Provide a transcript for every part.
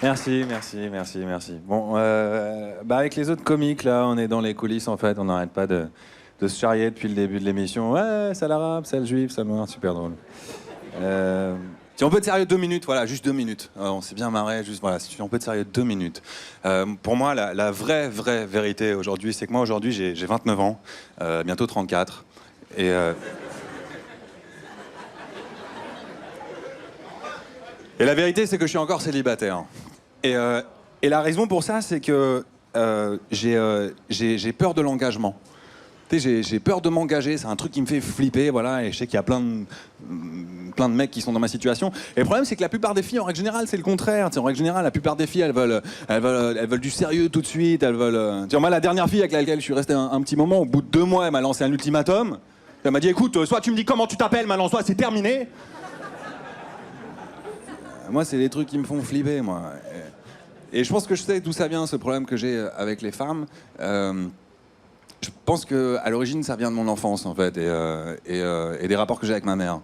Merci, merci, merci, merci. Bon, avec les autres comiques, là, on est dans les coulisses, en fait. On n'arrête pas de se charrier depuis le début de l'émission. Ouais, ça l'arabe, ça le juif, ça le noir, super drôle. Si on peut être sérieux 2 minutes, voilà, juste 2 minutes. On s'est bien marré, juste voilà, si on peut être sérieux 2 minutes. Pour moi, la vraie vérité aujourd'hui, c'est que moi, aujourd'hui, j'ai 29 ans, bientôt 34. Et la vérité, c'est que je suis encore célibataire. Et la raison pour ça, c'est que j'ai peur de l'engagement. Tu sais, j'ai peur de m'engager, c'est un truc qui me fait flipper, voilà, et je sais qu'il y a plein de mecs qui sont dans ma situation. Et le problème, c'est que la plupart des filles, en règle générale, c'est le contraire. Tu sais, en règle générale, la plupart des filles, elles veulent du sérieux tout de suite, elles veulent... Tu vois, moi, la dernière fille avec laquelle je suis resté un petit moment, au bout de 2 mois, elle m'a lancé un ultimatum. Elle m'a dit, écoute, soit tu me dis comment tu t'appelles, maintenant, soit c'est terminé. Moi, c'est des trucs qui me font flipper, moi. Et je pense que je sais d'où ça vient, ce problème que j'ai avec les femmes. Je pense qu'à l'origine, ça vient de mon enfance, en fait, et des rapports que j'ai avec ma mère.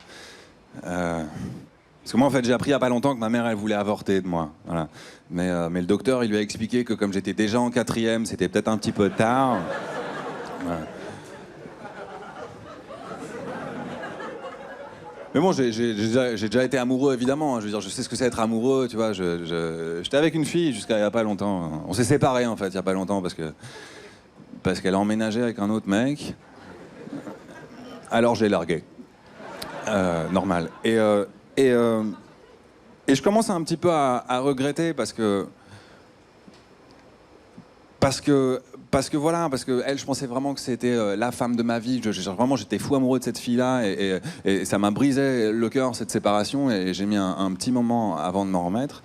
Parce que moi, en fait, j'ai appris il n'y a pas longtemps que ma mère, elle voulait avorter de moi. Voilà. Mais le docteur, il lui a expliqué que comme j'étais déjà en 4e, c'était peut-être un petit peu tard. Voilà. Mais bon, j'ai déjà été amoureux, évidemment. Je veux dire, je sais ce que c'est être amoureux, tu vois. J'étais avec une fille jusqu'à il n'y a pas longtemps. On s'est séparés, en fait, il n'y a pas longtemps, parce qu'elle a emménagé avec un autre mec. Alors j'ai largué. Normal. Et je commence un petit peu à regretter parce que elle, je pensais vraiment que c'était la femme de ma vie. Vraiment, j'étais fou amoureux de cette fille-là et ça m'a brisé le cœur, cette séparation, et j'ai mis un petit moment avant de m'en remettre.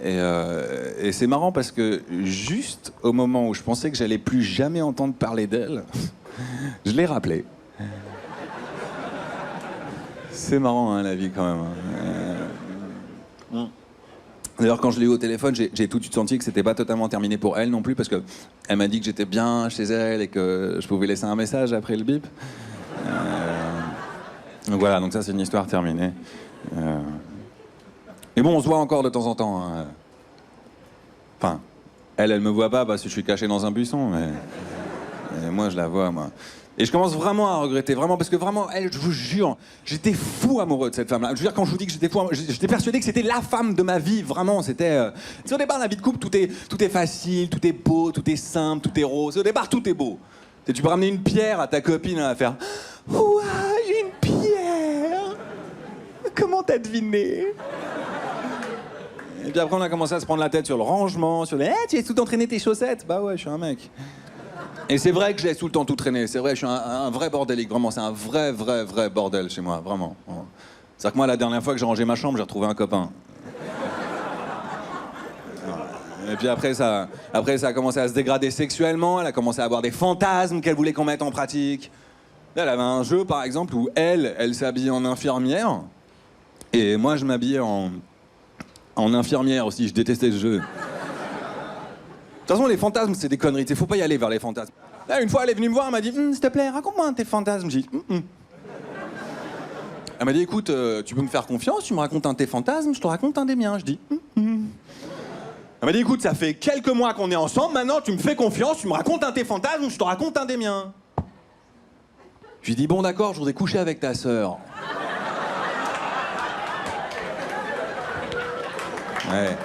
Et c'est marrant parce que juste au moment où je pensais que j'allais plus jamais entendre parler d'elle, je l'ai rappelée. C'est marrant, hein, la vie, quand même. D'ailleurs, quand je l'ai eu au téléphone, j'ai tout de suite senti que c'était pas totalement terminé pour elle non plus, parce que elle m'a dit que j'étais bien chez elle et que je pouvais laisser un message après le bip. Donc voilà, donc ça c'est une histoire terminée. Mais bon, on se voit encore de temps en temps. Hein. Enfin, elle me voit pas parce que je suis caché dans un buisson, mais moi je la vois, moi. Et je commence vraiment à regretter, vraiment, parce que vraiment, elle, je vous jure, j'étais fou amoureux de cette femme-là. Je veux dire, quand je vous dis que j'étais fou amoureux, j'étais persuadé que c'était la femme de ma vie, vraiment. C'était... Au départ, la vie de couple, tout est facile, tout est beau, tout est simple, tout est rose. Au départ, tout est beau. Tu peux ramener une pierre à ta copine, elle va faire « Ouah, j'ai une pierre! Comment t'as deviné ?» Et puis après, on a commencé à se prendre la tête sur le rangement, sur les « tu laisses tout entraîner tes chaussettes ?» Bah ouais, je suis un mec. Et c'est vrai que je laisse tout le temps tout traîner. C'est vrai, je suis un vrai bordélique, vraiment. C'est un vrai bordel chez moi, vraiment. C'est-à-dire que moi, la dernière fois que j'ai rangé ma chambre, j'ai retrouvé un copain. Et puis après ça a commencé à se dégrader sexuellement. Elle a commencé à avoir des fantasmes qu'elle voulait qu'on mette en pratique. Là, elle avait un jeu, par exemple, où elle s'habille en infirmière. Et moi, je m'habillais en infirmière aussi. Je détestais ce jeu. De toute façon, les fantasmes, c'est des conneries. Il faut pas y aller vers les fantasmes. Là, une fois, elle est venue me voir, elle m'a dit s'il te plaît, raconte-moi un de tes fantasmes. J'ai dit Elle m'a dit écoute, tu peux me faire confiance, tu me racontes un de tes fantasmes, je te raconte un des miens. Je dis Elle m'a dit écoute, ça fait quelques mois qu'on est ensemble, maintenant tu me fais confiance, tu me racontes un de tes fantasmes, je te raconte un des miens. Je lui dis bon, d'accord, je voudrais coucher avec ta sœur. Ouais.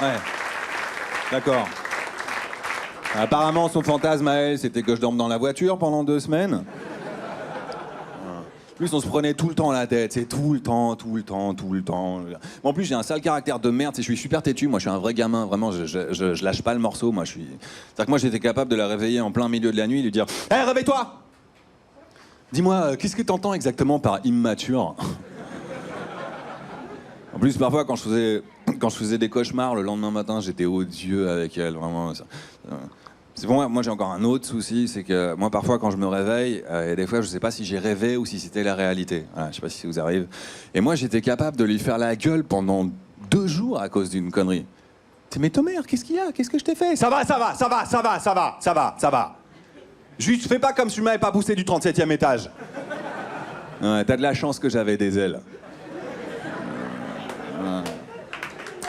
Ouais, d'accord. Apparemment, son fantasme à elle, c'était que je dorme dans la voiture pendant 2 semaines. En plus, on se prenait tout le temps la tête, c'est tout le temps. En plus, j'ai un sale caractère de merde, je suis super têtu, moi je suis un vrai gamin, vraiment, je lâche pas le morceau, moi je suis... C'est-à-dire que moi j'étais capable de la réveiller en plein milieu de la nuit et lui dire « Hé, réveille-toi ! Dis-moi, qu'est-ce que t'entends exactement par immature ?» En plus, parfois, quand je faisais des cauchemars, le lendemain matin, j'étais odieux avec elle, vraiment. C'est pour moi j'ai encore un autre souci, c'est que moi, parfois, quand je me réveille, et des fois, je sais pas si j'ai rêvé ou si c'était la réalité. Voilà, je sais pas si ça vous arrive. Et moi, j'étais capable de lui faire la gueule pendant 2 jours à cause d'une connerie. Mais Thomas, qu'est-ce qu'il y a? Qu'est-ce que je t'ai fait? Ça va. Juste, fais pas comme si tu m'avais pas poussé du 37e étage. Ouais, t'as de la chance que j'avais des ailes.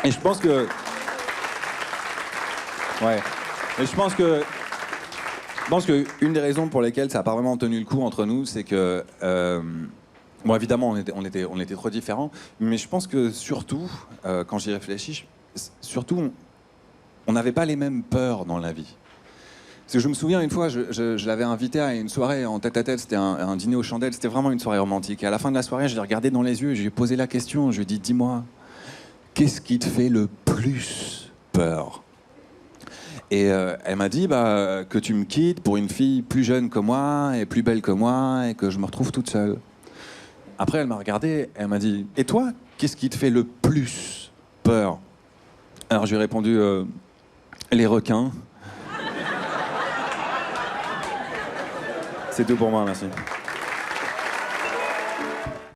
Et je pense que... Ouais. Et je pense que... une des raisons pour lesquelles ça n'a pas vraiment tenu le coup entre nous, c'est que... bon, évidemment, on était trop différents, mais je pense que surtout, quand j'y réfléchis, surtout, on n'avait pas les mêmes peurs dans la vie. Parce que je me souviens une fois, je l'avais invité à une soirée en tête-à-tête, c'était un dîner aux chandelles, c'était vraiment une soirée romantique. Et à la fin de la soirée, je l'ai regardé dans les yeux, et je lui ai posé la question, je lui ai dit, dis-moi, qu'est-ce qui te fait le plus peur ? Et elle m'a dit que tu me quittes pour une fille plus jeune que moi et plus belle que moi et que je me retrouve toute seule. Après, elle m'a regardé, elle m'a dit, et toi, qu'est-ce qui te fait le plus peur ? Alors je lui ai répondu, les requins. C'est tout pour moi, merci.